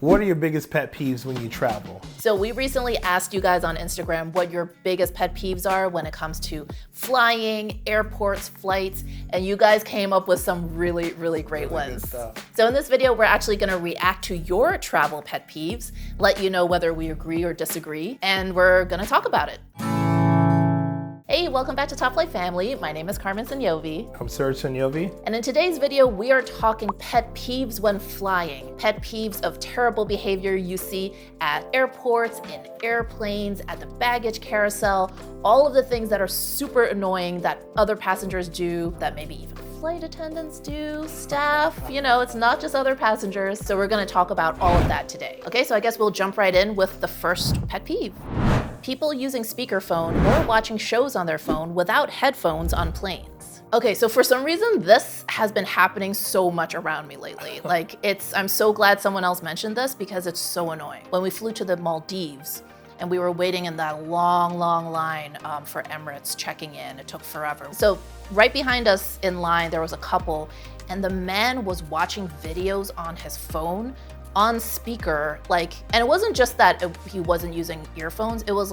What are your biggest pet peeves when you travel? So we recently asked you guys on Instagram what your biggest pet peeves are when it comes to flying, airports, flights, and you guys came up with some really great ones. So in this video, we're actually gonna react to your travel pet peeves, let you know whether we agree or disagree, and we're gonna talk about it. Hey, welcome back to Top Flight Family. My name is Carmen Sognonvi. I'm Serge Sognonvi. And in today's video, we are talking pet peeves when flying. Pet peeves of terrible behavior you see at airports, in airplanes, at the baggage carousel, all of the things that are super annoying that other passengers do, that maybe even flight attendants do, staff, you know, it's not just other passengers. So we're gonna talk about all of that today. Okay, so I guess we'll jump right in with the first pet peeve. People using speakerphone or watching shows on their phone without headphones on planes. Okay, so for some reason, this has been happening so much around me lately. Like, I'm so glad someone else mentioned this because it's so annoying. When we flew to the Maldives and we were waiting in that long line for Emirates checking in, it took forever. So right behind us in line, there was a couple and the man was watching videos on his phone on speaker, and it wasn't just that he wasn't using earphones, it was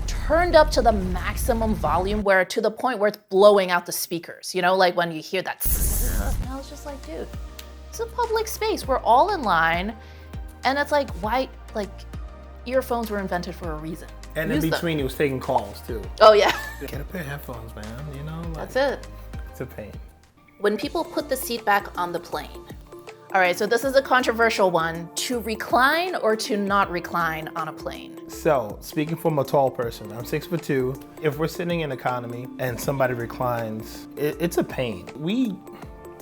turned up to the maximum volume to the point where it's blowing out the speakers, you know, like when you hear that. And I was just like, dude, it's a public space, we're all in line, and it's like, why, earphones were invented for a reason. And in between, he was taking calls too. Oh yeah. Get a pair of headphones, man, you know? That's it. It's a pain. When people put the seat back on the plane. All right, so this is a controversial one. To recline or to not recline on a plane? So, speaking from a tall person, I'm 6'2". If we're sitting in economy and somebody reclines, it's a pain. We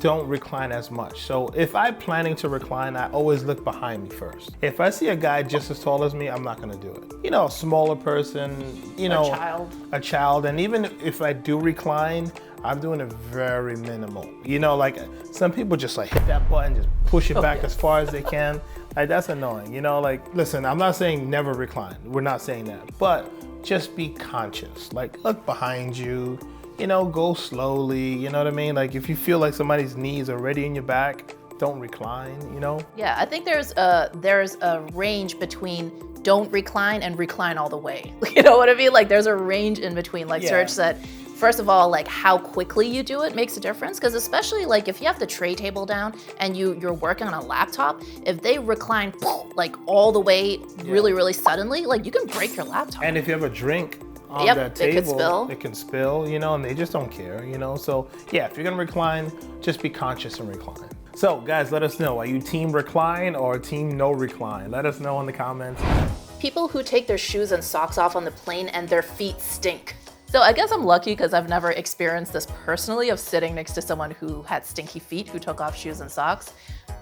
don't recline as much. So if I'm planning to recline, I always look behind me first. If I see a guy just as tall as me, I'm not gonna do it. You know, a smaller person, you know, a child, and even if I do recline, I'm doing it very minimal. You know, some people just hit that button, just push it back as far as they can. That's annoying, you know, listen, I'm not saying never recline. We're not saying that, but just be conscious. Look behind you, you know, go slowly, you know what I mean? If you feel like somebody's knees are already in your back, don't recline, you know? Yeah, I think there's a range between don't recline and recline all the way. You know what I mean? There's a range in between, Serge said. First of all, how quickly you do it makes a difference, because especially if you have the tray table down and you're working on a laptop, if they recline all the way really suddenly, you can break your laptop. And if you have a drink on that table, it can spill, you know, and they just don't care, you know? So yeah, if you're gonna recline, just be conscious and recline. So guys, let us know, are you team recline or team no recline? Let us know in the comments. People who take their shoes and socks off on the plane and their feet stink. So I guess I'm lucky because I've never experienced this personally of sitting next to someone who had stinky feet who took off shoes and socks.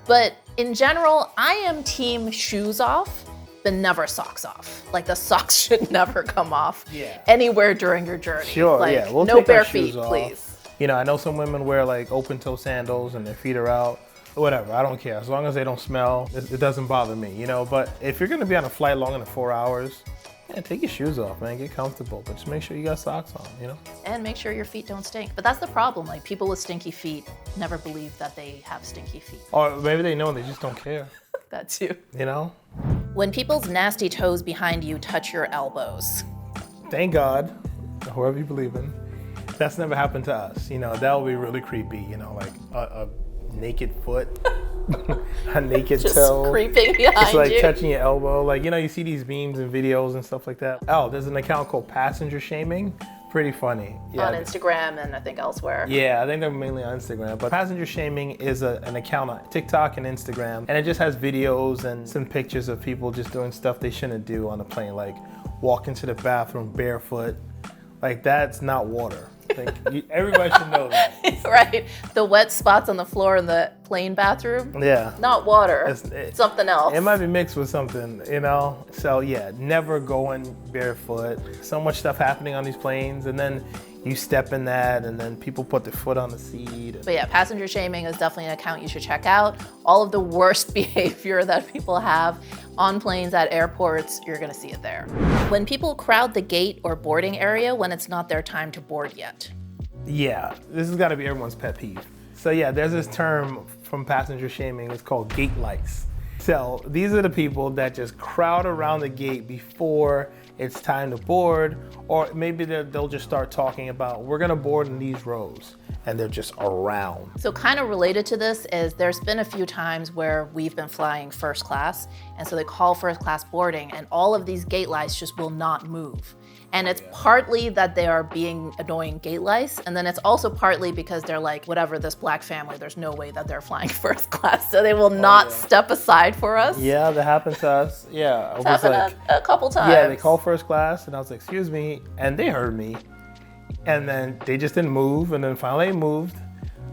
But in general, I am team shoes off, but never socks off. The socks should never come off anywhere during your journey. Sure, yeah. We'll no take bare our shoes feet, off. please. You know, I know some women wear open toe sandals and their feet are out. Whatever, I don't care. As long as they don't smell, it doesn't bother me, you know? But if you're gonna be on a flight longer than 4 hours, yeah, take your shoes off, man. Get comfortable, but just make sure you got socks on, you know? And make sure your feet don't stink. But that's the problem. People with stinky feet never believe that they have stinky feet. Or maybe they know and they just don't care. That too. You know? When people's nasty toes behind you touch your elbows. Thank God, whoever you believe in, that's never happened to us. You know, that would be really creepy, you know, a naked foot. A naked just toe. Creeping behind it's you. Touching your elbow. You know, you see these memes and videos and stuff like that. Oh, there's an account called Passenger Shaming. Pretty funny. Yeah. On Instagram and I think elsewhere. Yeah, I think they're mainly on Instagram. But Passenger Shaming is an account on TikTok and Instagram. And it just has videos and some pictures of people just doing stuff they shouldn't do on a plane. Walking to the bathroom barefoot. That's not water. Everybody should know that. Right. The wet spots on the floor in the plane bathroom. Yeah. Not water. It's something else. It might be mixed with something, you know? So yeah, never going barefoot. So much stuff happening on these planes, and then you step in that, and then people put their foot on the seat. But yeah, Passenger Shaming is definitely an account you should check out. All of the worst behavior that people have on planes at airports, you're gonna see it there. When people crowd the gate or boarding area when it's not their time to board yet. Yeah, this has gotta be everyone's pet peeve. So yeah, there's this term from Passenger Shaming, it's called gate lights. So these are the people that just crowd around the gate before it's time to board, or maybe they'll just start talking about, we're gonna board in these rows, and they're just around. So kind of related to this is there's been a few times where we've been flying first class, and so they call first class boarding, and all of these gate lights just will not move. And it's partly that they are being annoying gate lights, and then it's also partly because they're like, whatever, this black family, there's no way that they're flying first class, so they will not step aside for us. Yeah, that happened to us. Yeah, It's happened a couple times. Yeah, they called first class, and I was like, excuse me, and they heard me. And then they just didn't move, and then finally they moved.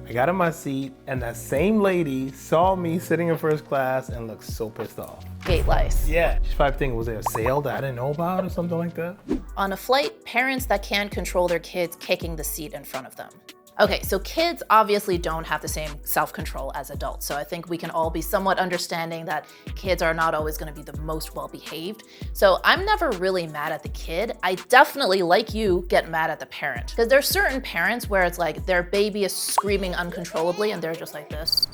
I got in my seat, and that same lady saw me sitting in first class and looked so pissed off. Gate lice. Yeah. She's probably thinking, was there a sale that I didn't know about or something like that? On a flight, parents that can't control their kids kicking the seat in front of them. Okay, so kids obviously don't have the same self-control as adults. So I think we can all be somewhat understanding that kids are not always gonna be the most well-behaved. So I'm never really mad at the kid. I definitely, like you, get mad at the parent. Because there's certain parents where it's like their baby is screaming uncontrollably and they're just like this.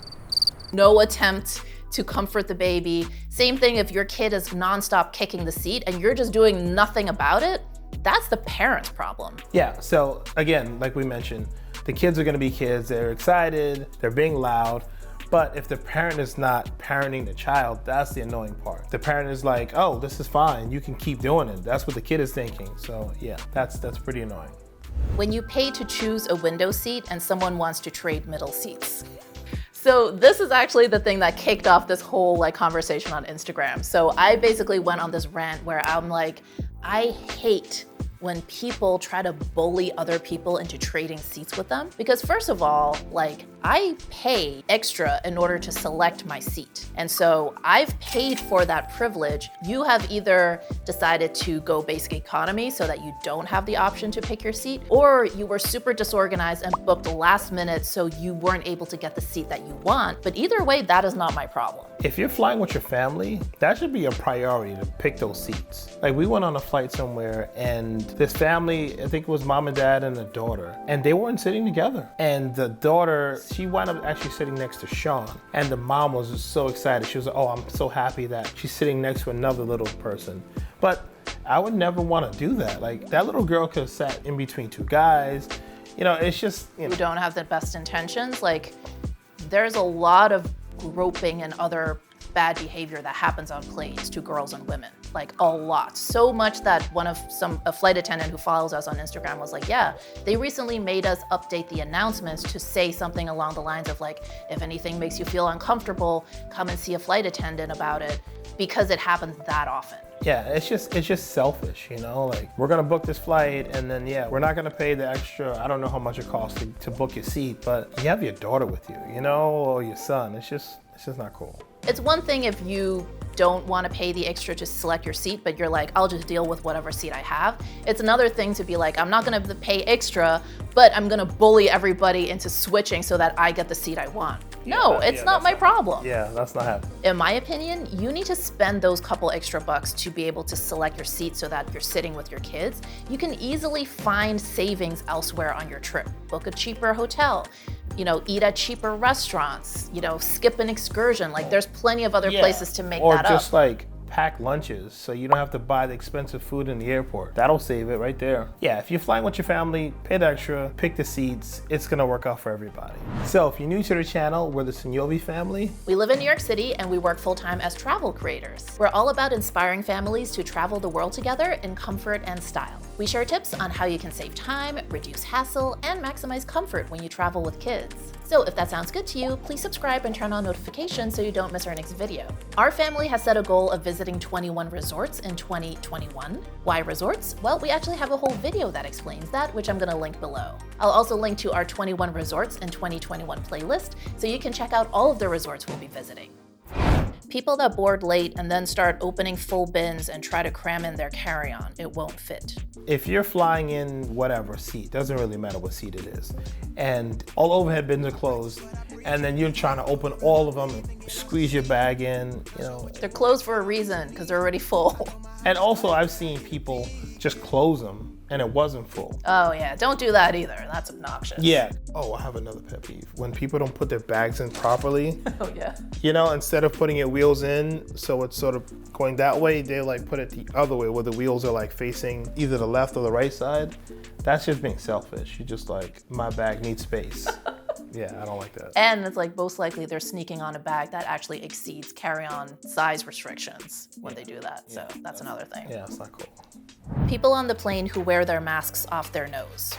No attempt to comfort the baby. Same thing if your kid is nonstop kicking the seat and you're just doing nothing about it, that's the parent's problem. Yeah, so again, like we mentioned, the kids are gonna be kids, they're excited, they're being loud, but if the parent is not parenting the child, that's the annoying part. The parent is like, oh, this is fine, you can keep doing it. That's what the kid is thinking. So yeah, that's pretty annoying. When you pay to choose a window seat and someone wants to trade middle seats. So this is actually the thing that kicked off this whole conversation on Instagram. So I basically went on this rant where I'm like, I hate when people try to bully other people into trading seats with them. Because first of all, I pay extra in order to select my seat. And so I've paid for that privilege. You have either decided to go basic economy so that you don't have the option to pick your seat, or you were super disorganized and booked last minute so you weren't able to get the seat that you want. But either way, that is not my problem. If you're flying with your family, that should be a priority to pick those seats. Like we went on a flight somewhere and this family, I think it was mom and dad and a daughter, and they weren't sitting together. And the daughter, she wound up actually sitting next to Sean. And the mom was just so excited. She was like, oh, I'm so happy that she's sitting next to another little person. But I would never want to do that. Like that little girl could have sat in between two guys. It's just, You don't have the best intentions. There's a lot of groping and other bad behavior that happens on planes to girls and women, a lot. So much that a flight attendant who follows us on Instagram was like, yeah, they recently made us update the announcements to say something along the lines of if anything makes you feel uncomfortable, come and see a flight attendant about it, because it happens that often. Yeah, it's just selfish, we're gonna book this flight and then we're not gonna pay the extra, I don't know how much it costs to book your seat, but you have your daughter with you, or your son. It's just not cool. It's one thing if you don't want to pay the extra to select your seat, but you're like, I'll just deal with whatever seat I have. It's another thing to be like, I'm not going to pay extra, but I'm going to bully everybody into switching so that I get the seat I want. No, it's not my problem. Yeah, that's not happening. In my opinion, you need to spend those couple extra bucks to be able to select your seat so that you're sitting with your kids. You can easily find savings elsewhere on your trip. Book a cheaper hotel, eat at cheaper restaurants, skip an excursion. There's plenty of other places to make that up. Or just pack lunches so you don't have to buy the expensive food in the airport. That'll save it right there. Yeah, if you're flying with your family, pay the extra, pick the seats. It's gonna work out for everybody. So if you're new to the channel, we're the Sognonvi family. We live in New York City and we work full-time as travel creators. We're all about inspiring families to travel the world together in comfort and style. We share tips on how you can save time, reduce hassle, and maximize comfort when you travel with kids. So if that sounds good to you, please subscribe and turn on notifications so you don't miss our next video. Our family has set a goal of visiting 21 resorts in 2021. Why resorts? Well, we actually have a whole video that explains that, which I'm gonna link below. I'll also link to our 21 resorts in 2021 playlist, so you can check out all of the resorts we'll be visiting. People that board late and then start opening full bins and try to cram in their carry-on, it won't fit. If you're flying in whatever seat, doesn't really matter what seat it is, and all overhead bins are closed, and then you're trying to open all of them and squeeze your bag in, you know. They're closed for a reason because they're already full. And also I've seen people just close them and it wasn't full. Oh yeah, don't do that either. That's obnoxious. Yeah. Oh, I have another pet peeve. When people don't put their bags in properly. Oh yeah. You know, instead of putting your wheels in, so it's sort of going that way, they like put it the other way where the wheels are like facing either the left or the right side. That's just being selfish. You're just like, my bag needs space. Yeah, I don't like that. And it's like most likely they're sneaking on a bag that actually exceeds carry-on size restrictions when they do that. So that's another thing. Yeah, it's not cool. People on the plane who wear their masks off their nose.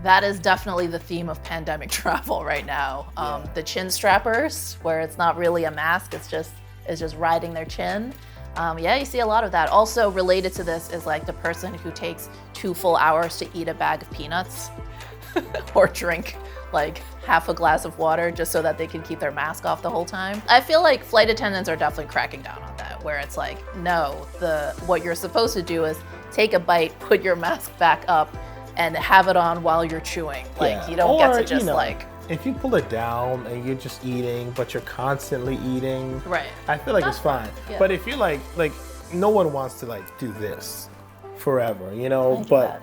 That is definitely the theme of pandemic travel right now. The chin strappers, where it's not really a mask, it's just riding their chin. Yeah, you see a lot of that. Also related to this is like the person who takes 2 full hours to eat a bag of peanuts or drink like half a glass of water just so that they can keep their mask off the whole time. I feel like flight attendants are definitely cracking down on that, where it's like, no, what you're supposed to do is take a bite, put your mask back up, and have it on while you're chewing. Like you don't get to just like. If you pull it down and you're just eating, but you're constantly eating, right? I feel like it's fine. Yeah. But if you're like no one wants to like do this forever, you know. But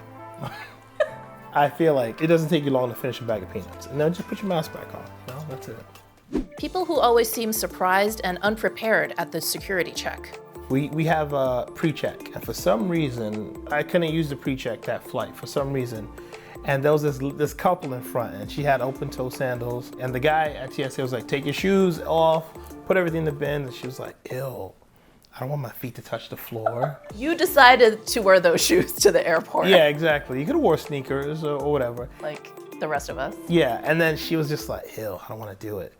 I feel like it doesn't take you long to finish a bag of peanuts, and then just put your mask back on. No, that's it. People who always seem surprised and unprepared at the security check. We have a pre-check, and for some reason, I couldn't use the pre-check that flight for some reason. And there was this couple in front, and she had open-toe sandals, and the guy at TSA was like, take your shoes off, put everything in the bin, and she was like, ew, I don't want my feet to touch the floor. You decided to wear those shoes to the airport. Yeah, exactly. You could have wore sneakers or whatever. Like the rest of us. Yeah, and then she was just like, ew, I don't want to do it.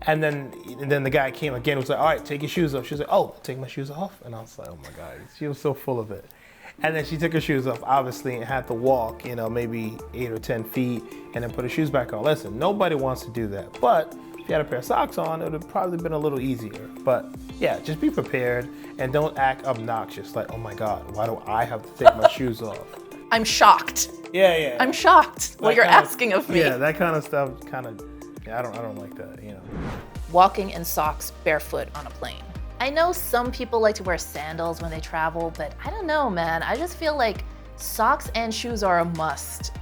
And then the guy came again and was like, all right, take your shoes off. She was like, oh, take my shoes off? And I was like, oh my God, she was so full of it. And then she took her shoes off, obviously, and had to walk, you know, maybe 8 or 10 feet, and then put her shoes back on. Listen, nobody wants to do that. But if you had a pair of socks on, it would have probably been a little easier. But yeah, just be prepared and don't act obnoxious. Like, oh my God, why do I have to take my shoes off? I'm shocked. Yeah. I'm shocked what you're asking of me. Yeah, that kind of stuff I don't like that, you know. Walking in socks barefoot on a plane. I know some people like to wear sandals when they travel, but I don't know, man. I just feel like socks and shoes are a must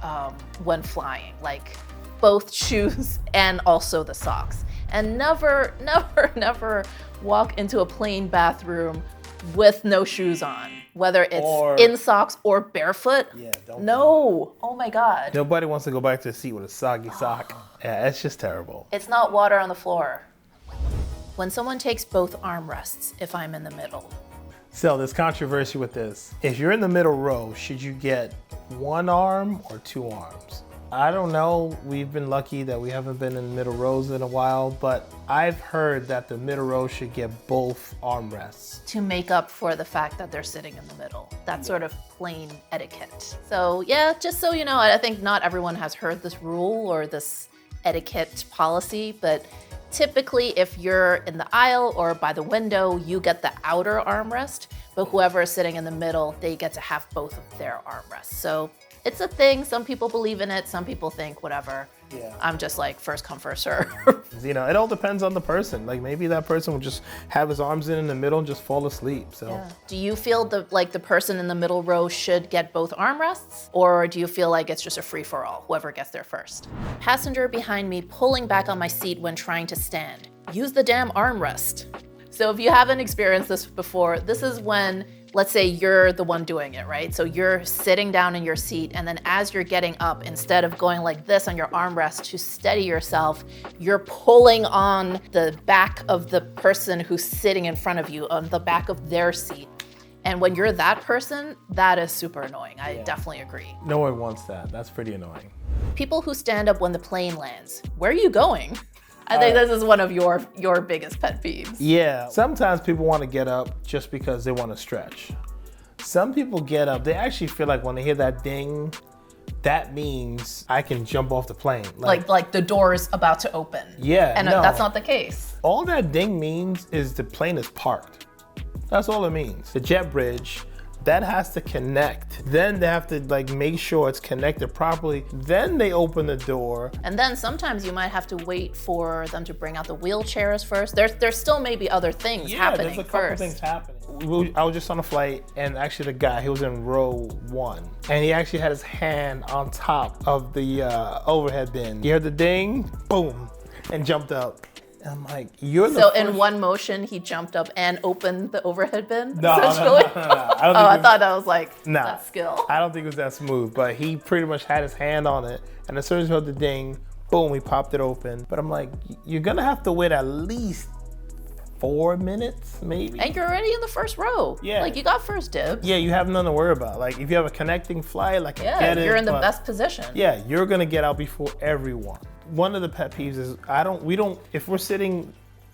when flying. Like both shoes and also the socks. And never walk into a plane bathroom with no shoes on, whether it's in socks or barefoot. Yeah, don't. No, oh my God. Nobody wants to go back to the seat with a soggy sock. Yeah, it's just terrible. It's not water on the floor. When someone takes both armrests, if I'm in the middle. So there's controversy with this. If you're in the middle row, should you get 1 arm or 2 arms? I don't know. We've been lucky that we haven't been in middle rows in a while, but I've heard that the middle row should get both armrests. To make up for the fact that they're sitting in the middle. That's sort of plain etiquette. So yeah, just so you know, I think not everyone has heard this rule or this etiquette policy, but typically if you're in the aisle or by the window, you get the outer armrest, but whoever is sitting in the middle, they get to have both of their armrests. So it's a thing. Some people believe in it. Some people think whatever. Yeah. I'm just like first come, first serve. You know, it all depends on the person. Like maybe that person will just have his arms in the middle and just fall asleep. So. Yeah. Do you feel the person in the middle row should get both armrests, or do you feel like it's just a free for all, whoever gets there first? Passenger behind me pulling back on my seat when trying to stand. Use the damn armrest. So if you haven't experienced this before, this is when, let's say you're the one doing it, right? So you're sitting down in your seat, and then as you're getting up, instead of going like this on your armrest to steady yourself, you're pulling on the back of the person who's sitting in front of you, on the back of their seat. And when you're that person, that is super annoying. I definitely agree. No one wants that. That's pretty annoying. People who stand up when the plane lands. Where are you going? I think this is one of your biggest pet peeves. Yeah, sometimes people want to get up just because they want to stretch. Some people get up, they actually feel like when they hear that ding, that means I can jump off the plane. Like the door is about to open. Yeah, and no. That's not the case. All that ding means is the plane is parked. That's all it means. The jet bridge, that has to connect. Then they have to like make sure it's connected properly. Then they open the door. And then sometimes you might have to wait for them to bring out the wheelchairs first. There's still maybe other things happening there's a couple first. things happening. I was just on a flight, and actually the guy, he was in row 1, and he actually had his hand on top of the overhead bin. He heard the ding, boom, and jumped up. And I'm like, So in one motion, he jumped up and opened the overhead bin? No. I thought that was like that skill. I don't think it was that smooth, but he pretty much had his hand on it, and as soon as he heard the ding, boom, he popped it open. But I'm like, you're gonna have to wait at least 4 minutes, maybe. And you're already in the first row. Yeah. Like, you got first dibs. Yeah, you have nothing to worry about. Like, if you have a connecting flight, like, I get it. You're in the best position. Yeah, you're gonna get out before everyone. One of the pet peeves is if we're sitting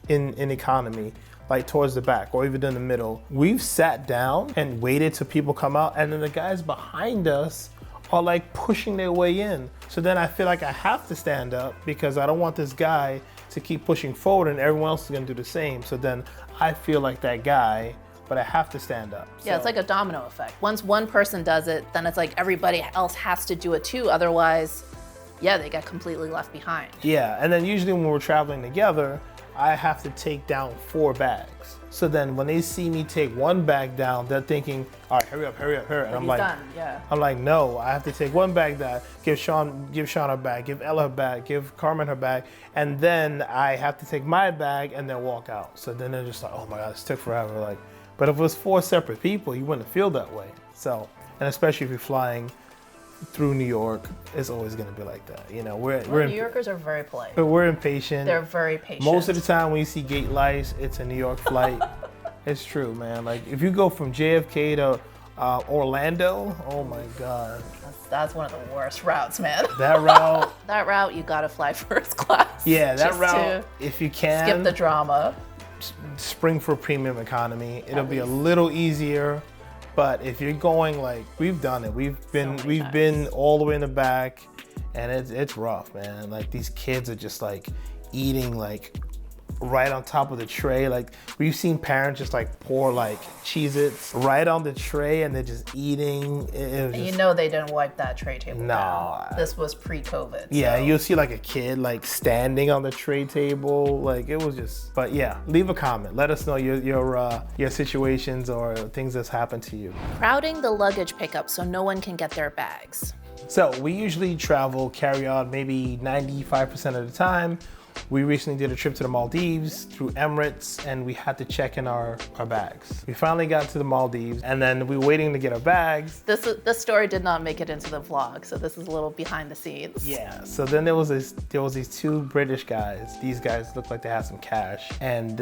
in economy, like towards the back or even in the middle, we've sat down and waited till people come out, and then the guys behind us are like pushing their way in. So then I feel like I have to stand up because I don't want this guy to keep pushing forward and everyone else is gonna do the same. So then I feel like that guy, but I have to stand up. Yeah, it's like a domino effect. Once one person does it, then it's like everybody else has to do it too. Otherwise, yeah, they get completely left behind. Yeah, and then usually when we're traveling together, I have to take down 4 bags. So then when they see me take 1 bag down, they're thinking, all right, hurry up. And I'm like, done. Yeah. I'm like, no, I have to take 1 bag down, give Sean her bag, give Ella her bag, give Carmen her bag, and then I have to take my bag and then walk out. So then they're just like, oh my God, this took forever. Like, but if it was 4 separate people, you wouldn't feel that way. So, and especially if you're flying through New York, it's always gonna be like that. You know, New Yorkers are very polite. But we're impatient. They're very patient. Most of the time when you see gate lights, it's a New York flight. It's true, man. Like if you go from JFK to Orlando, oh my God. That's one of the worst routes, man. That route. That route, you gotta fly first class. Yeah, that route, if you can. Skip the drama. Spring for premium economy. It'll be a little easier. But if you're going like, we've done it. We've been all the way in the back, and it's rough, man. Like these kids are just like eating like right on top of the tray. Like we've seen parents just like pour like Cheez-Its right on the tray and they're just eating. And you know they didn't wipe that tray table down. This was pre-COVID. Yeah, so. You'll see like a kid like standing on the tray table. Like it was just, but yeah, leave a comment. Let us know your situations or things that's happened to you. Crowding the luggage pickup so no one can get their bags. So we usually travel carry on maybe 95% of the time. We recently did a trip to the Maldives through Emirates, and we had to check in our bags. We finally got to the Maldives, and then we were waiting to get our bags. This story did not make it into the vlog, so this is a little behind the scenes. Yeah, so then there was these 2 British guys. These guys looked like they had some cash, and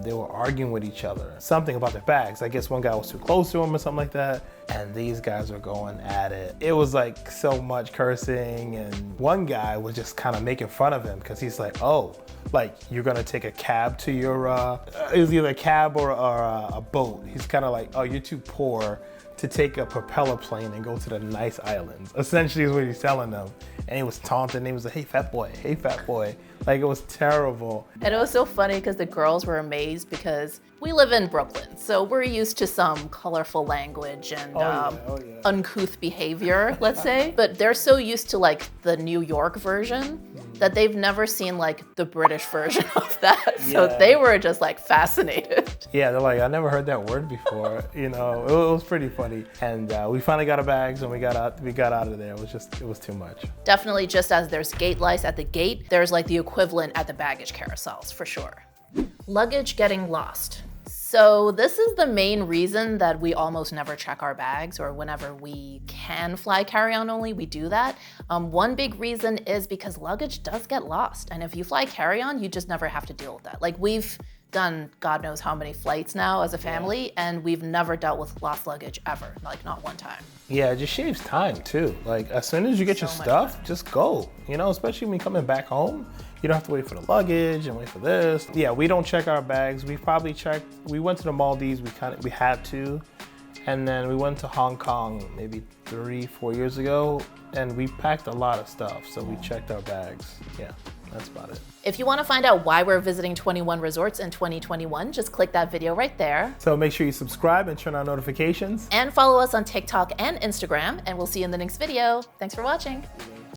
they were arguing with each other. Something about their bags. I guess one guy was too close to him or something like that. And these guys were going at it. It was like so much cursing, and one guy was just kind of making fun of him because he's like, oh, like you're gonna take a cab to your, it was either a cab or a boat. He's kind of like, oh, you're too poor to take a propeller plane and go to the nice islands. Essentially is what he's telling them. And he was taunting, he was like, hey fat boy, hey fat boy. Like it was terrible. And it was so funny because the girls were amazed because we live in Brooklyn, so we're used to some colorful language and uncouth behavior, let's say. But they're so used to like the New York version that they've never seen like the British version of that. So they were just like fascinated. Yeah, they're like, I never heard that word before. You know, it was pretty funny. And we finally got our bags and we got out of there. It was too much. Definitely, just as there's gate lights at the gate, there's like the equivalent at the baggage carousels for sure. Luggage getting lost. So this is the main reason that we almost never check our bags, or whenever we can fly carry-on only, we do that. One big reason is because luggage does get lost. And if you fly carry-on, you just never have to deal with that. Like we've done God knows how many flights now as a family, and we've never dealt with lost luggage ever, like not one time. Yeah, it just shaves time too. Like as soon as you get your stuff, just go, you know, especially when you're coming back home. You don't have to wait for the luggage and wait for this. Yeah, we don't check our bags. We probably checked, we went to the Maldives, we had to. And then we went to Hong Kong maybe 3-4 years ago, and we packed a lot of stuff. So we checked our bags, yeah. That's about it. If you want to find out why we're visiting 21 resorts in 2021, just click that video right there. So make sure you subscribe and turn on notifications. And follow us on TikTok and Instagram, and we'll see you in the next video. Thanks for watching.